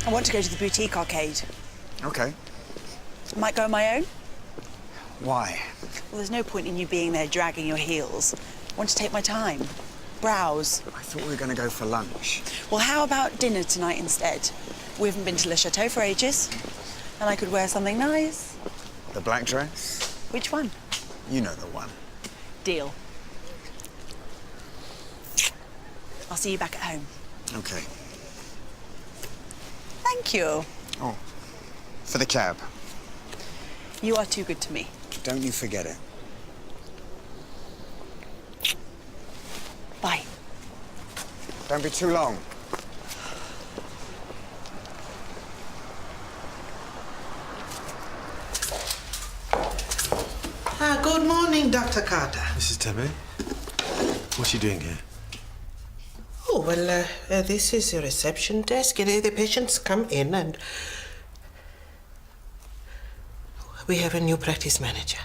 I want to go to the boutique arcade. Okay. I might go on my own. Why? Well, there's no point in you being there dragging your heels. I want to take my time. Browse. I thought we were going to go for lunch. Well, how about dinner tonight instead? We haven't been to Le Chateau for ages. And I could wear something nice. The black dress? Which one? You know the one. Deal. I'll see you back at home. Okay. Thank you. Oh, for the cab. You are too good to me. Don't you forget it. Bye. Don't be too long. Good morning, Dr. Carter. Mrs. Tembe, what's she doing here? Oh, well, this is a reception desk. You know, the patients come in and... We have a new practice manager.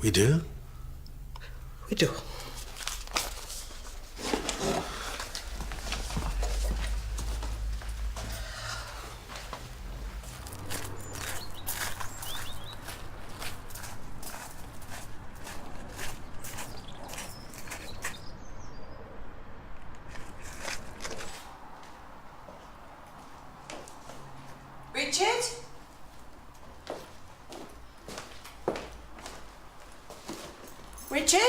We do? We do. Richard? Richard?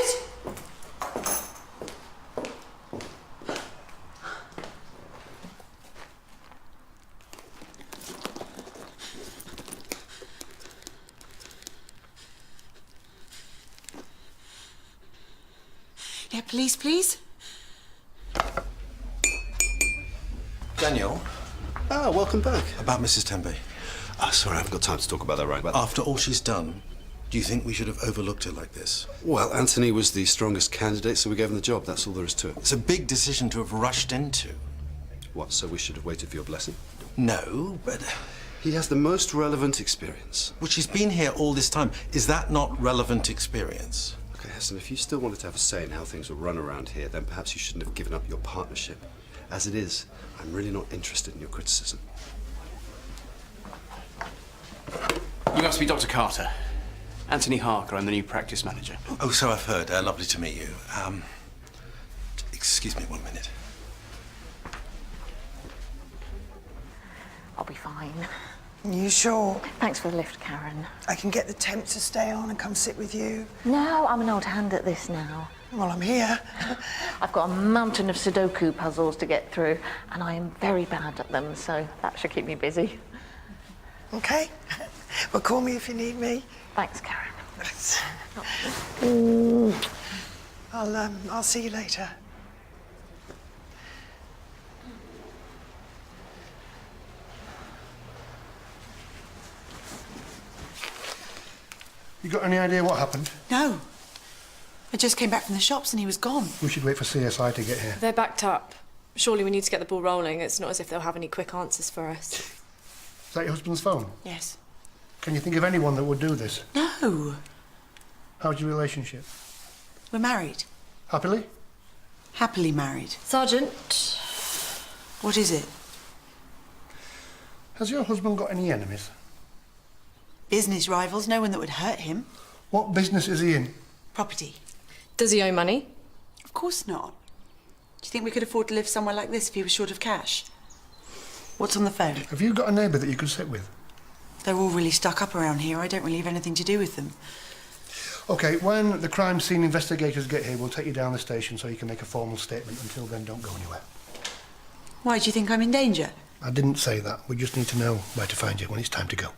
Yeah, please. Daniel? Ah, welcome back. About Mrs. Tembe. Sorry, I haven't got time to talk about that right now. After all she's done, do you think we should have overlooked it like this? Well, Anthony was the strongest candidate, so we gave him the job. That's all there is to it. It's a big decision to have rushed into. What, so we should have waited for your blessing? No, but... He has the most relevant experience. Well, she's been here all this time. Is that not relevant experience? Okay, Hassan, if you still wanted to have a say in how things were run around here, then perhaps you shouldn't have given up your partnership. As it is, I'm really not interested in your criticism. You must be Dr. Carter. Anthony Harker, I'm the new practice manager. Oh, so I've heard. Lovely to meet you. Excuse me 1 minute. I'll be fine. You sure? Thanks for the lift, Karen. I can get the temp to stay on and come sit with you. No, I'm an old hand at this now. Well, I'm here. I've got a mountain of Sudoku puzzles to get through, and I am very bad at them, so that should keep me busy. Okay. Well, call me if you need me. Thanks, Karen. I'll see you later. You got any idea what happened? No. I just came back from the shops and he was gone. We should wait for CSI to get here. They're backed up. Surely we need to get the ball rolling. It's not as if they'll have any quick answers for us. Is that your husband's phone? Yes. Can you think of anyone that would do this? No. How's your relationship? We're married. Happily? Happily married. Sergeant. What is it? Has your husband got any enemies? Business rivals, no one that would hurt him. What business is he in? Property. Does he owe money? Of course not. Do you think we could afford to live somewhere like this if he was short of cash? What's on the phone? Have you got a neighbour that you could sit with? They're all really stuck up around here. I don't really have anything to do with them. OK, when the crime scene investigators get here, we'll take you down the station so you can make a formal statement. Until then, don't go anywhere. Why, do you think I'm in danger? I didn't say that. We just need to know where to find you when it's time to go.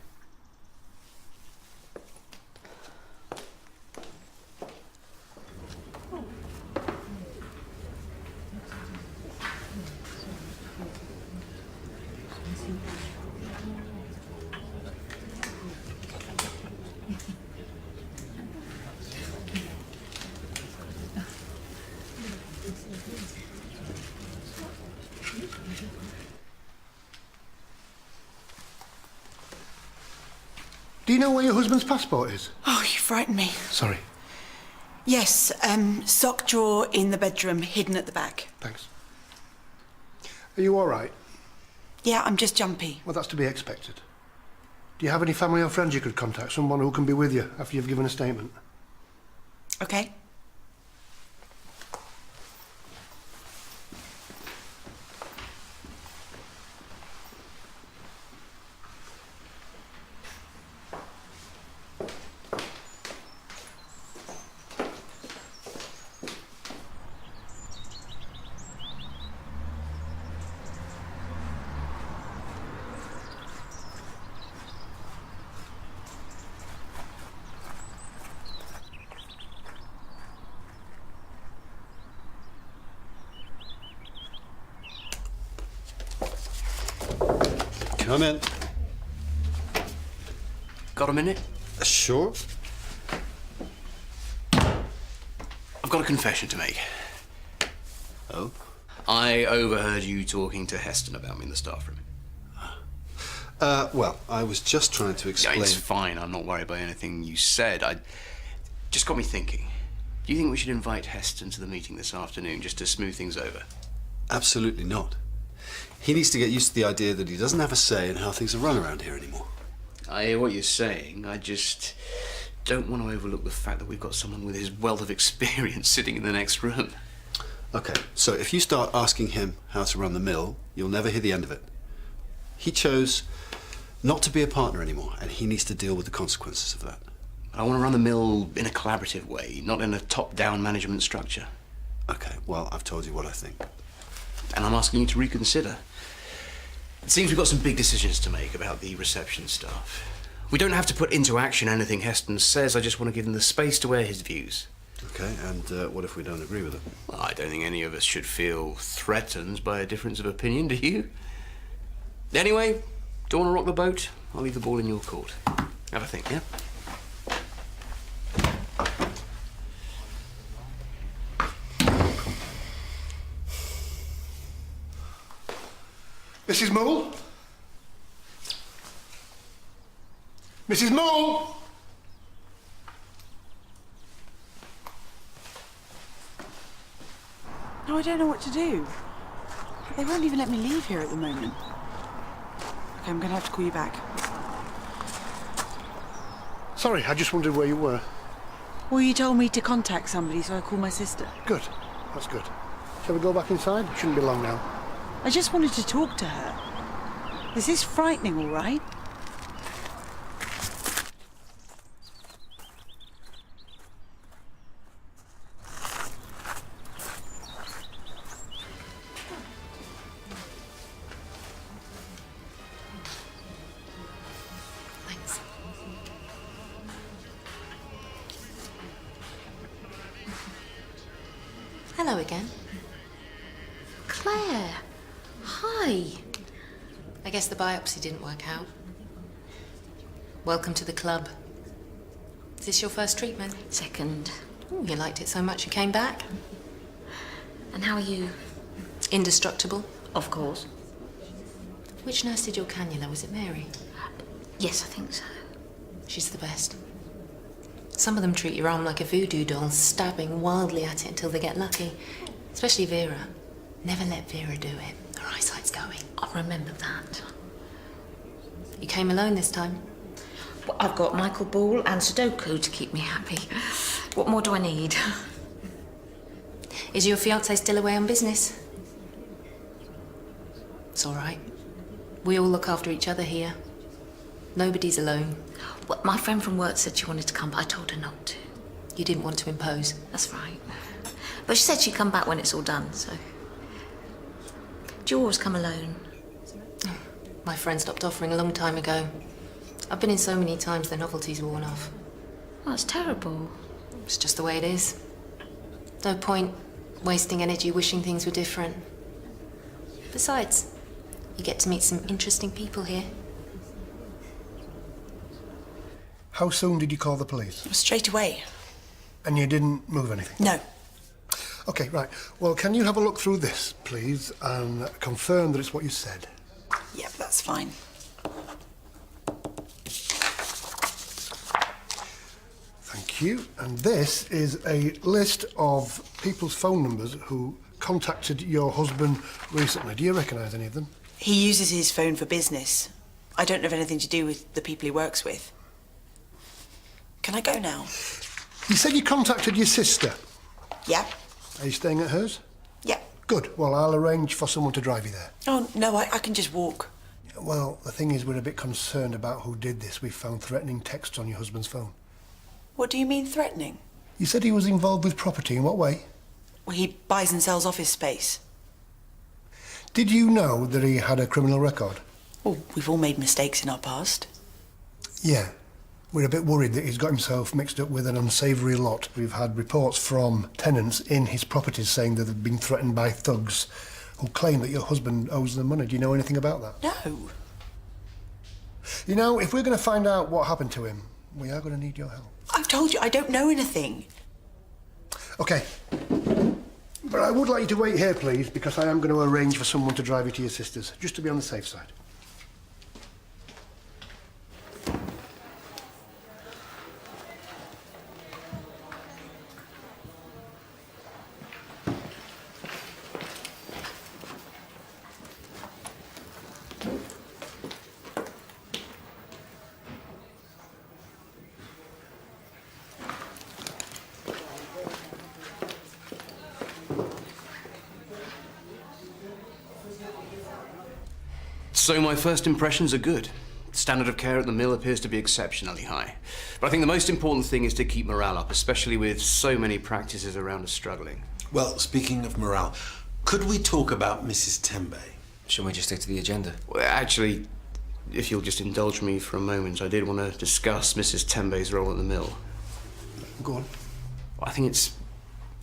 Do you know where your husband's passport is? Oh, you frightened me. Sorry. Yes, sock drawer in the bedroom, hidden at the back. Thanks. Are you all right? Yeah, I'm just jumpy. Well, that's to be expected. Do you have any family or friends you could contact? Someone who can be with you after you've given a statement? Okay. Come in. Got a minute? Sure. I've got a confession to make. Oh? I overheard you talking to Heston about me in the staff room. Well, I was just trying to Yeah, explain... it's fine. I'm not worried by anything you said. I just got me thinking. Do you think we should invite Heston to the meeting this afternoon just to smooth things over? Absolutely not. He needs to get used to the idea that he doesn't have a say in how things are run around here anymore. I hear what you're saying. I just don't want to overlook the fact that we've got someone with his wealth of experience sitting in the next room. Okay, so if you start asking him how to run the mill, you'll never hear the end of it. He chose not to be a partner anymore, and he needs to deal with the consequences of that. I want to run the mill in a collaborative way, not in a top-down management structure. Okay, well, I've told you what I think. And I'm asking you to reconsider. It seems we've got some big decisions to make about the reception staff. We don't have to put into action anything Heston says. I just want to give him the space to air his views. Okay, and what if we don't agree with it? Well, I don't think any of us should feel threatened by a difference of opinion, do you? Anyway, do you want to rock the boat? I'll leave the ball in your court. Have a think, yeah? Mrs. Moole? Mrs. Moole? No, I don't know what to do. They won't even let me leave here at the moment. Okay, I'm going to have to call you back. Sorry, I just wondered where you were. Well, you told me to contact somebody, so I called my sister. Good. That's good. Shall we go back inside? Shouldn't be long now. I just wanted to talk to her. This is frightening, all right? Thanks. Hello again. Claire. Hi. I guess the biopsy didn't work out. Welcome to the club. Is this your first treatment? Second. Ooh, you liked it so much you came back? And how are you? Indestructible. Of course. Which nurse did your cannula? Was it Mary? Yes, I think so. She's the best. Some of them treat your arm like a voodoo doll, stabbing wildly at it until they get lucky. Especially Vera. Never let Vera do it. Her eyesight's going. I'll remember that. You came alone this time? Well, I've got Michael Ball and Sudoku to keep me happy. What more do I need? Is your fiancé still away on business? It's all right. We all look after each other here. Nobody's alone. Well, my friend from work said she wanted to come, but I told her not to. You didn't want to impose. That's right. But she said she'd come back when it's all done, so... Do you always come alone? My friend stopped offering a long time ago. I've been in so many times the novelty's worn off. Oh, it's terrible. It's just the way it is. No point wasting energy wishing things were different. Besides, you get to meet some interesting people here. How soon did you call the police? Straight away. And you didn't move anything? No. Okay, right. Well, can you have a look through this, please, and confirm that it's what you said? Yep, that's fine. Thank you. And this is a list of people's phone numbers who contacted your husband recently. Do you recognise any of them? He uses his phone for business. I don't have anything to do with the people he works with. Can I go now? You said you contacted your sister. Yeah. Are you staying at hers? Yeah. Good. Well, I'll arrange for someone to drive you there. Oh, no, I can just walk. Well, the thing is, we're a bit concerned about who did this. We found threatening texts on your husband's phone. What do you mean, threatening? You said he was involved with property. In what way? Well, he buys and sells office space. Did you know that he had a criminal record? Well, we've all made mistakes in our past. Yeah. We're a bit worried that he's got himself mixed up with an unsavoury lot. We've had reports from tenants in his properties saying that they've been threatened by thugs who claim that your husband owes them money. Do you know anything about that? No. You know, if we're going to find out what happened to him, we are going to need your help. I've told you, I don't know anything. OK. But I would like you to wait here, please, because I am going to arrange for someone to drive you to your sister's, just to be on the safe side. So my first impressions are good. Standard of care at the mill appears to be exceptionally high. But I think the most important thing is to keep morale up, especially with so many practices around us struggling. Well, speaking of morale, could we talk about Mrs. Tembe? Shouldn't we just stick to the agenda? Well, actually, if you'll just indulge me for a moment, I did want to discuss Mrs. Tembe's role at the mill. Go on. I think it's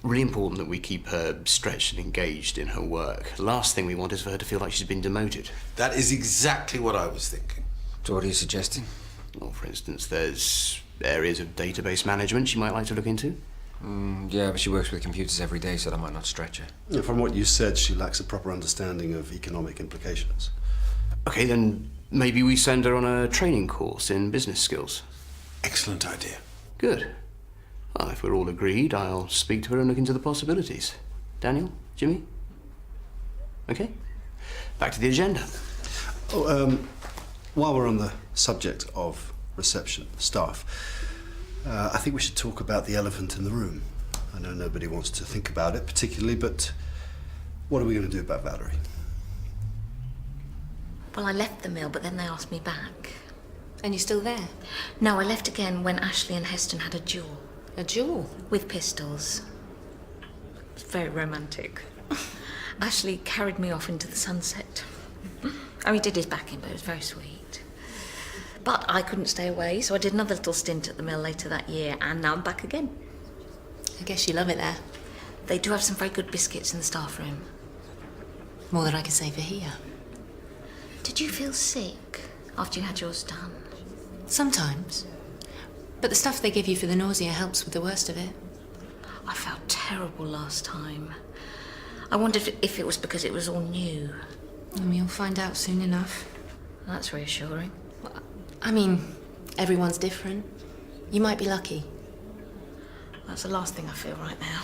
really important that we keep her stretched and engaged in her work. The last thing we want is for her to feel like she's been demoted. That is exactly what I was thinking. So what are you suggesting? Well, for instance, there's areas of database management she might like to look into. Yeah, but she works with computers every day, so that might not stretch her. Yeah, from what you said, she lacks a proper understanding of economic implications. Okay, then maybe we send her on a training course in business skills. Excellent idea. Good. Well, if we're all agreed, I'll speak to her and look into the possibilities. Daniel? Jimmy? Okay. Back to the agenda. Oh, while we're on the subject of reception staff, I think we should talk about the elephant in the room. I know nobody wants to think about it particularly, but what are we going to do about Valerie? Well, I left the mill, but then they asked me back. And you're still there? No, I left again when Ashley and Heston had a duel. A duel? With pistols. It's very romantic. Ashley carried me off into the sunset. Oh, he did his backing, but it was very sweet. But I couldn't stay away, so I did another little stint at the mill later that year, and now I'm back again. I guess you love it there. They do have some very good biscuits in the staff room. More than I can say for here. Did you feel sick after you had yours done? Sometimes. But the stuff they give you for the nausea helps with the worst of it. I felt terrible last time. I wondered if it was because it was all new. You'll find out soon enough. That's reassuring. I mean, everyone's different. You might be lucky. That's the last thing I feel right now.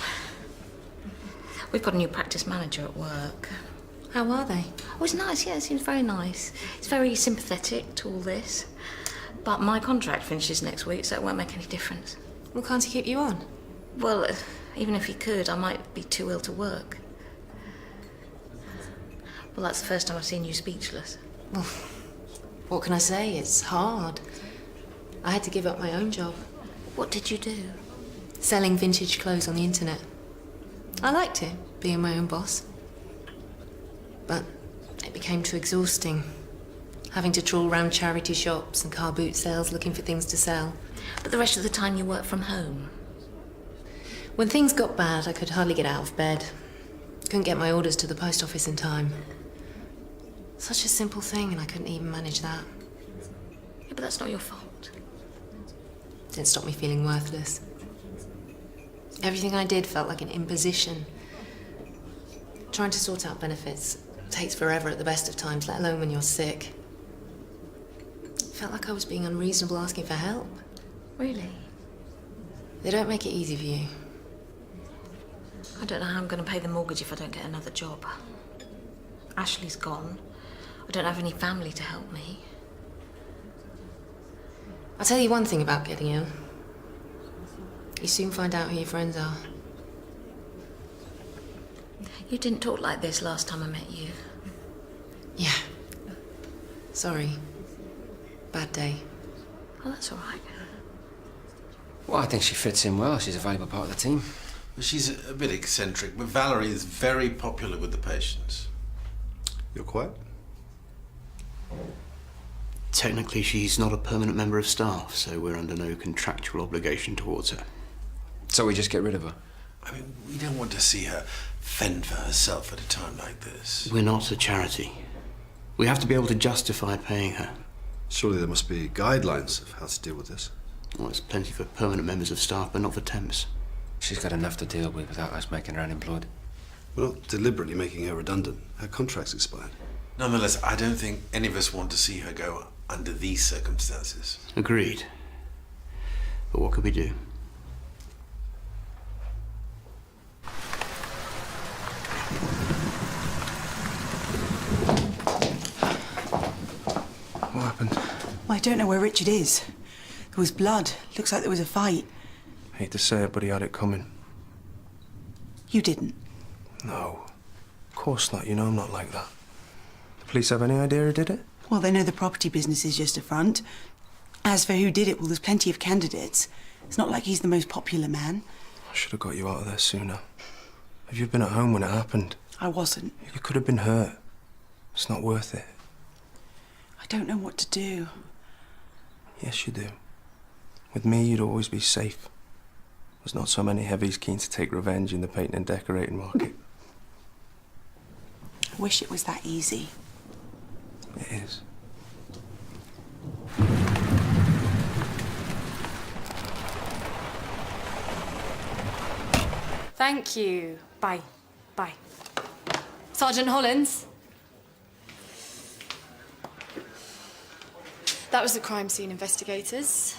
We've got a new practice manager at work. How are they? Oh, it's nice, yeah, it seems very nice. It's very sympathetic to all this. But my contract finishes next week, so it won't make any difference. Well, can't he keep you on? Well, even if he could, I might be too ill to work. Well, that's the first time I've seen you speechless. Well, what can I say? It's hard. I had to give up my own job. What did you do? Selling vintage clothes on the internet. I liked it, being my own boss. But it became too exhausting. Having to trawl around charity shops and car boot sales looking for things to sell. But the rest of the time you work from home? When things got bad, I could hardly get out of bed. Couldn't get my orders to the post office in time. Such a simple thing, and I couldn't even manage that. Yeah, but that's not your fault. Didn't stop me feeling worthless. Everything I did felt like an imposition. Trying to sort out benefits takes forever at the best of times, let alone when you're sick. Felt like I was being unreasonable asking for help. Really? They don't make it easy for you. I don't know how I'm going to pay the mortgage if I don't get another job. Ashley's gone. I I don't have any family to help me. I'll tell you one thing about getting ill. You soon find out who your friends are. You didn't talk like this last time I met you. Yeah. Sorry. Bad day. Oh, that's all right. Well, I think she fits in well. She's a valuable part of the team. She's a bit eccentric, but Valerie is very popular with the patients. You're quiet? Technically, she's not a permanent member of staff, so we're under no contractual obligation towards her. So we just get rid of her? I mean, we don't want to see her fend for herself at a time like this. We're not a charity. We have to be able to justify paying her. Surely there must be guidelines of how to deal with this. Well, there's plenty for permanent members of staff, but not for temps. She's got enough to deal with without us making her unemployed. We're not deliberately making her redundant. Her contract's expired. Nonetheless, I don't think any of us want to see her go under these circumstances. Agreed. But what could we do? What happened? Well, I don't know where Richard is. There was blood. Looks like there was a fight. Hate to say it, but he had it coming. You didn't. No. Of course not. You know I'm not like that. The police have any idea who did it? Well, they know the property business is just a front. As for who did it, well, there's plenty of candidates. It's not like he's the most popular man. I should have got you out of there sooner. Have you been at home when it happened? I wasn't. You could have been hurt. It's not worth it. I don't know what to do. Yes, you do. With me, you'd always be safe. There's not so many heavies keen to take revenge in the painting and decorating market. I wish it was that easy. It is. Thank you. Bye. Bye. Sergeant Hollins. That was the crime scene investigators.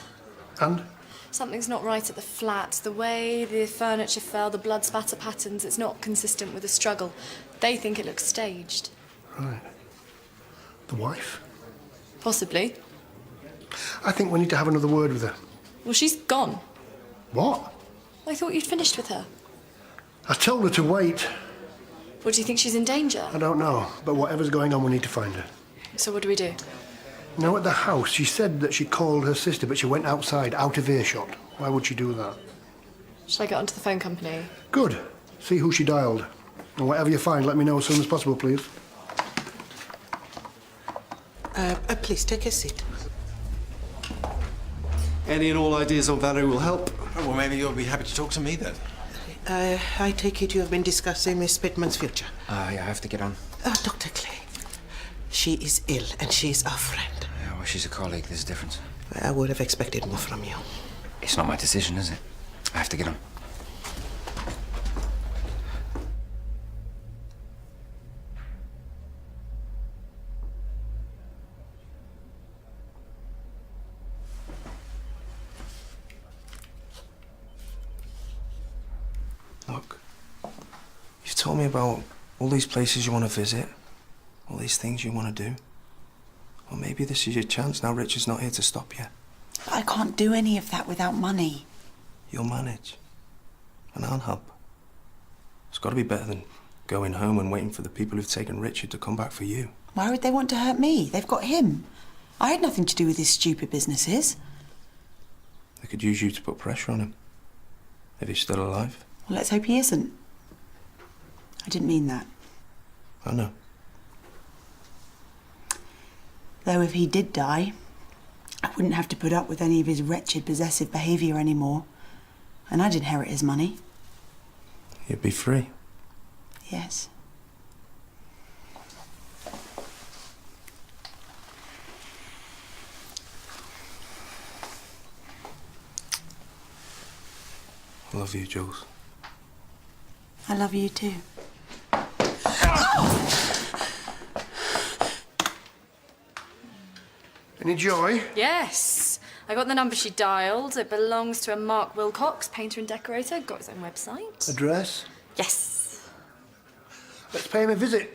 And? Something's not right at the flat. The way the furniture fell, the blood spatter patterns, it's not consistent with the struggle. They think it looks staged. Right. The wife? Possibly. I think we need to have another word with her. Well, she's gone. What? I thought you'd finished with her. I told her to wait. What, do you think she's in danger? I don't know, but whatever's going on, we need to find her. So what do we do? Now, at the house, she said that she called her sister, but she went outside, out of earshot. Why would she do that? Shall I get onto the phone company? Good. See who she dialed. And whatever you find, let me know as soon as possible, please. Please take a seat. Any and all ideas on Valerie will help. Oh, well, maybe you'll be happy to talk to me then. I take it you have been discussing Miss Pittman's future. Yeah, I have to get on. Dr. Clay, she is ill and she is our friend. Yeah, well, she's a colleague. There's a difference. I would have expected more from you. It's not my decision, is it? I have to get on. Look, you've told me about all these places you want to visit, all these things you want to do. Well, maybe this is your chance now Richard's not here to stop you. But I can't do any of that without money. You'll manage. And I'll help. It's got to be better than going home and waiting for the people who've taken Richard to come back for you. Why would they want to hurt me? They've got him. I had nothing to do with his stupid businesses. They could use you to put pressure on him. If he's still alive. Well, let's hope he isn't. I didn't mean that. I know. Though if he did die, I wouldn't have to put up with any of his wretched possessive behaviour anymore. And I'd inherit his money. You'd be free. Yes. I love you, Jules. I love you too. Any joy? Yes. I got the number she dialed. It belongs to a Mark Wilcox, painter and decorator. Got his own website. Address? Yes. Let's pay him a visit.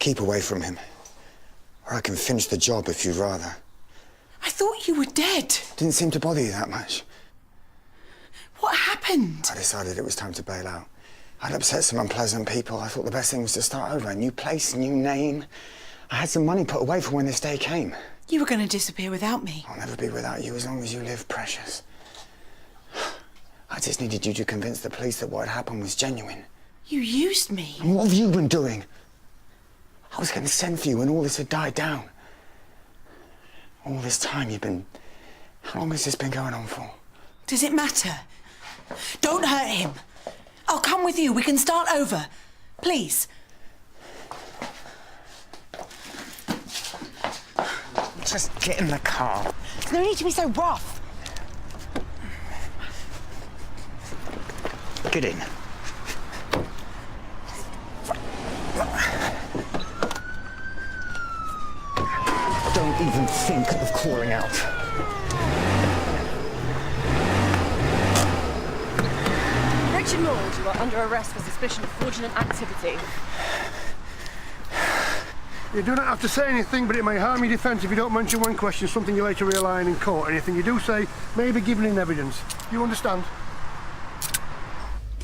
Keep away from him. Or I can finish the job if you'd rather. I thought you were dead. Didn't seem to bother you that much. What happened? I decided it was time to bail out. I'd upset some unpleasant people. I thought the best thing was to start over. A new place, new name. I had some money put away for when this day came. You were going to disappear without me. I'll never be without you as long as you live, precious. I just needed you to convince the police that what had happened was genuine. You used me. And what have you been doing? I was going to send for you when all this had died down. All this time you've been... How long has this been going on for? Does it matter? Don't hurt him. I'll come with you. We can start over. Please. Just get in the car. There's no need to be so rough. Get in. Don't even think of calling out. Richard Maud, you are under arrest for suspicion of fraudulent activity. You do not have to say anything, but it may harm your defence if you don't mention one question, something you later rely on in court. Anything you do say may be given in evidence. You understand?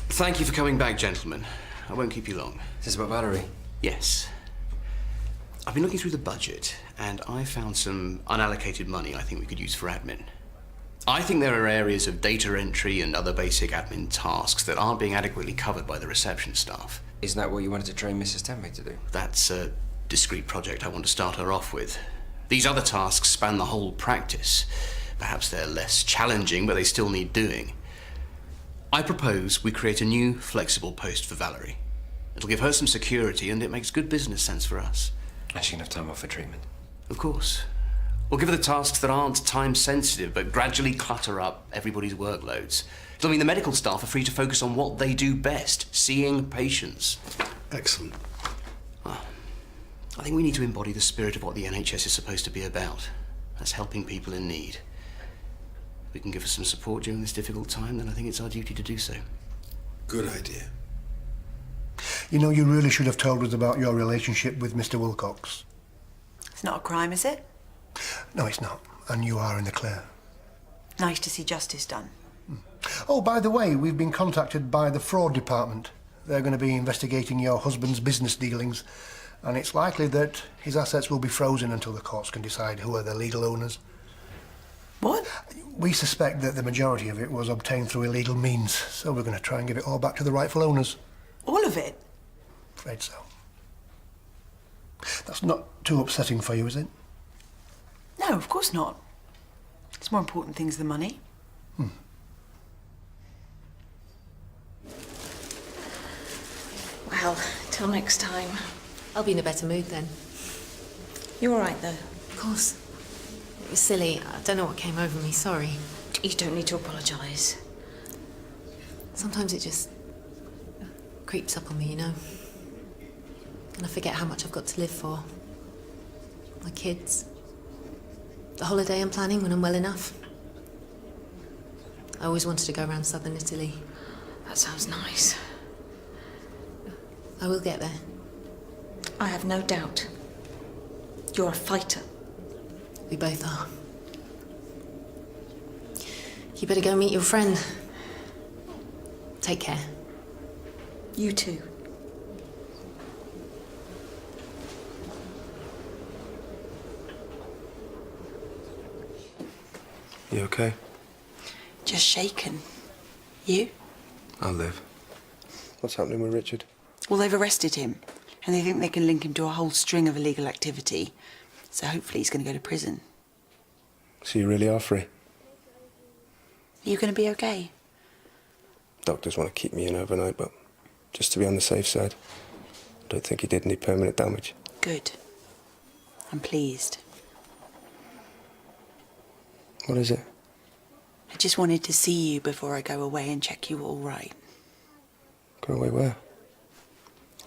Thank you for coming back, gentlemen. I won't keep you long. Is this about Valerie? Yes. I've been looking through the budget, and I found some unallocated money I think we could use for admin. I think there are areas of data entry and other basic admin tasks that aren't being adequately covered by the reception staff. Isn't that what you wanted to train Mrs. Tempe to do? That's a discrete project I want to start her off with. These other tasks span the whole practice. Perhaps they're less challenging, but they still need doing. I propose we create a new, flexible post for Valerie. It'll give her some security, and it makes good business sense for us. And she can have time off for treatment. Of course. We'll give her the tasks that aren't time-sensitive, but gradually clutter up everybody's workloads. It'll mean the medical staff are free to focus on what they do best, seeing patients. Excellent. I think we need to embody the spirit of what the NHS is supposed to be about. That's helping people in need. If we can give her some support during this difficult time, then I think it's our duty to do so. Good idea. You know, you really should have told us about your relationship with Mr. Wilcox. It's not a crime, is it? No, it's not. And you are in the clear. Nice to see justice done. Oh, by the way, we've been contacted by the fraud department. They're going to be investigating your husband's business dealings, and it's likely that his assets will be frozen until the courts can decide who are the legal owners. What? We suspect that the majority of it was obtained through illegal means, so we're going to try and give it all back to the rightful owners. All of it? Afraid so. That's not too upsetting for you, is it? No, of course not. It's more important things than money. Well, till next time. I'll be in a better mood then. You're all right, though. Of course. It was silly. I don't know what came over me. Sorry. You don't need to apologise. Sometimes it just creeps up on me, you know. And I forget how much I've got to live for. My kids. The holiday I'm planning when I'm well enough. I always wanted to go around southern Italy. That sounds nice. I will get there. I have no doubt. You're a fighter. We both are. You better go meet your friend. Take care. You too. You okay? Just shaken. You? I'll live. What's happening with Richard? Well, they've arrested him, and they think they can link him to a whole string of illegal activity. So hopefully he's going to go to prison. So you really are free? Are you going to be okay? Doctors want to keep me in overnight, but just to be on the safe side. I don't think he did any permanent damage. Good. I'm pleased. What is it? I just wanted to see you before I go away and check you were all right. Go away where?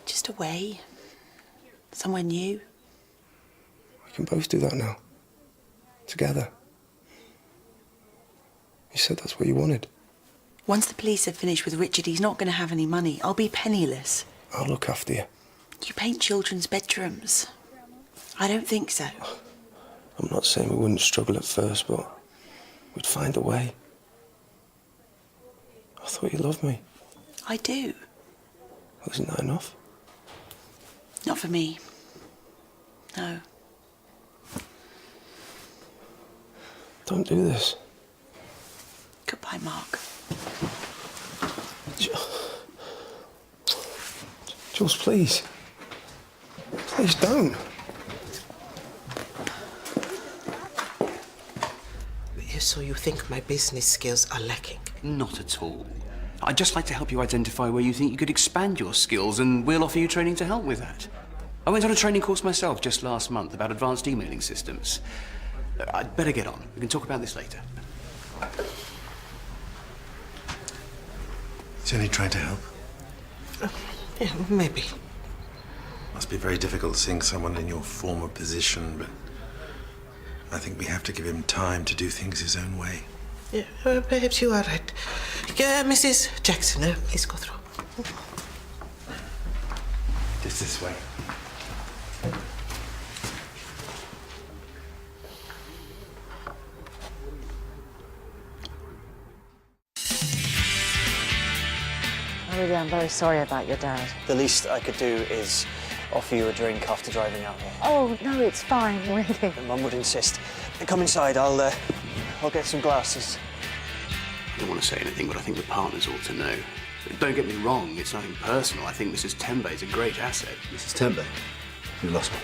Just away. Somewhere new. We can both do that now. Together. You said that's what you wanted. Once the police are finished with Richard, he's not going to have any money. I'll be penniless. I'll look after you. You paint children's bedrooms. I don't think so. I'm not saying we wouldn't struggle at first, but we'd find a way. I thought you loved me. I do. Well, isn't that enough? Not for me. No. Don't do this. Goodbye, Mark. Jules, please. Please don't. So you think my business skills are lacking? Not at all. I'd just like to help you identify where you think you could expand your skills, and we'll offer you training to help with that. I went on a training course myself just last month about advanced emailing systems. I'd better get on. We can talk about this later. Jenny tried to help. Yeah, maybe. Must be very difficult seeing someone in your former position, but I think we have to give him time to do things his own way. Yeah, perhaps you are right. Yeah, Mrs. Jackson, please go through. Just this way. Really, I'm very sorry about your dad. The least I could do is offer you a drink after driving out here. Oh, no, it's fine, really. Mum would insist. Come inside, I'll get some glasses. I don't want to say anything, but I think the partners ought to know. Don't get me wrong, it's nothing personal. I think Mrs. Tembe is a great asset. Mrs. Tembe? You lost me.